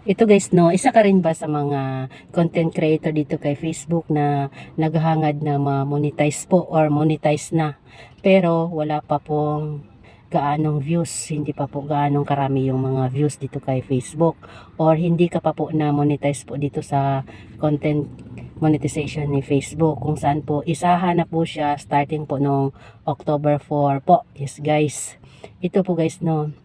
Ito guys, no, isa ka rin ba sa mga content creator dito kay Facebook na naghahangad na ma-monetize po or monetize na, pero wala pa pong gaanong views, hindi pa po gaanong karami yung mga views dito kay Facebook, or hindi ka pa po na monetize po dito sa content monetization ni Facebook, kung saan po isahan na po siya starting po nung October 4 po. Yes guys, ito po guys, no,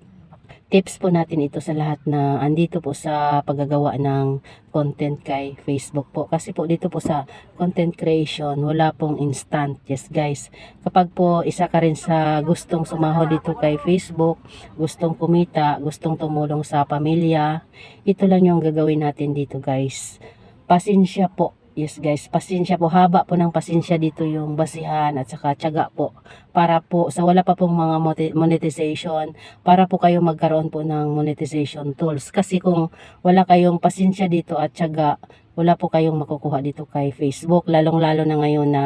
tips po natin ito sa lahat na andito po sa paggagawa ng content kay Facebook po. Kasi po dito po sa content creation, wala pong instant. Yes guys, kapag po isa ka rin sa gustong sumahod dito kay Facebook, gustong kumita, gustong tumulong sa pamilya, ito lang yung gagawin natin dito guys. Pasensya po. Yes guys, pasensya po, haba po ng pasensya dito yung basihan at saka tiyaga po para po sa wala pa pong mga monetization, para po kayo magkaroon po ng monetization tools. Kasi kung wala kayong pasensya dito at tiyaga, wala po kayong makukuha dito kay Facebook, lalong lalo na ngayon na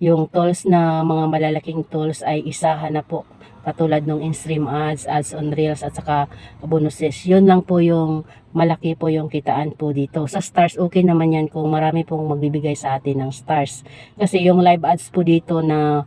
yung tools na mga malalaking tools ay isahan na po, katulad ng in-stream ads, ads on reels at saka bonuses. Yun lang po yung malaki po yung kitaan po dito. Sa stars, okay naman yan kung marami pong magbibigay sa atin ng stars. Kasi yung live ads po dito na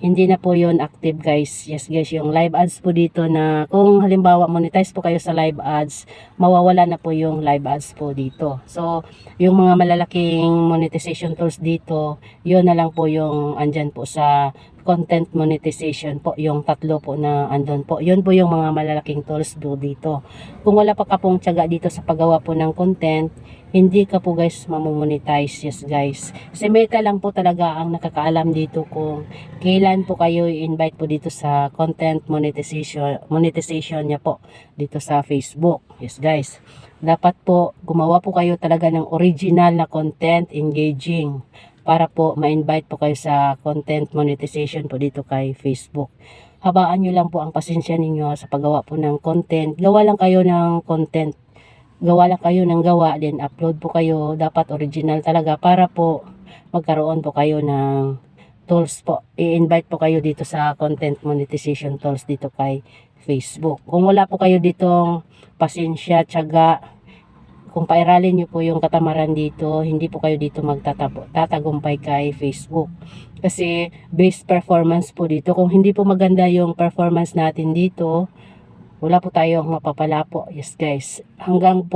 hindi na po yun active guys. Yes guys, yung live ads po dito na kung halimbawa monetize po kayo sa live ads, mawawala na po yung live ads po dito. So, yung mga malalaking monetization tools dito, yun na lang po yung andyan po sa content monetization po, yung tatlo po na andon po. Yun po yung mga malalaking tools po dito. Kung wala pa ka pong tiyaga dito sa paggawa po ng content, hindi ka po guys mamomonetize. Yes guys, si Meta lang po talaga ang nakakaalam dito kung kailan po kayo i-invite po dito sa content monetization niya po dito sa Facebook. Yes guys, dapat po gumawa po kayo talaga ng original na content, engaging, para po ma-invite po kayo sa content monetization po dito kay Facebook. Habaan nyo lang po ang pasensya ninyo sa paggawa po ng content. Gawa lang kayo ng content, gawa lang kayo ng gawa, then upload po kayo. Dapat original talaga para po magkaroon po kayo ng tools po. I-invite po kayo dito sa content monetization tools dito kay Facebook. Kung wala po kayo ditong pasensya, tiyaga, kung pairalin nyo po yung katamaran dito, hindi po kayo dito magtatagumpay kay Facebook. Kasi based performance po dito, kung hindi po maganda yung performance natin dito, wala po tayong mapapala po. Yes guys, hanggang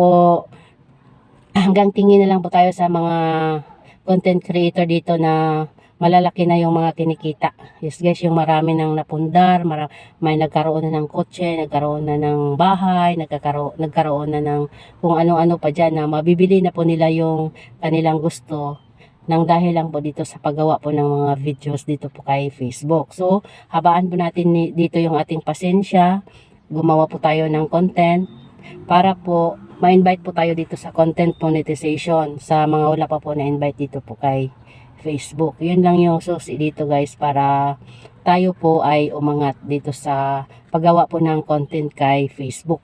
tingin na lang po tayo sa mga content creator dito na malalaki na yung mga kinikita. Yes guys, yung marami nang napundar, may nagkaroon na ng kotse, nagkaroon na ng bahay, nagkaroon na ng kung ano-ano pa dyan na mabibili na po nila yung kanilang gusto nang dahil lang po dito sa paggawa po ng mga videos dito po kay Facebook. So, habaan po natin dito yung ating pasensya, gumawa po tayo ng content para po ma-invite po tayo dito sa content monetization sa mga wala pa po na-invite dito po kay Facebook. Yun lang yung susi dito guys, para tayo po ay umangat dito sa paggawa po ng content kay Facebook.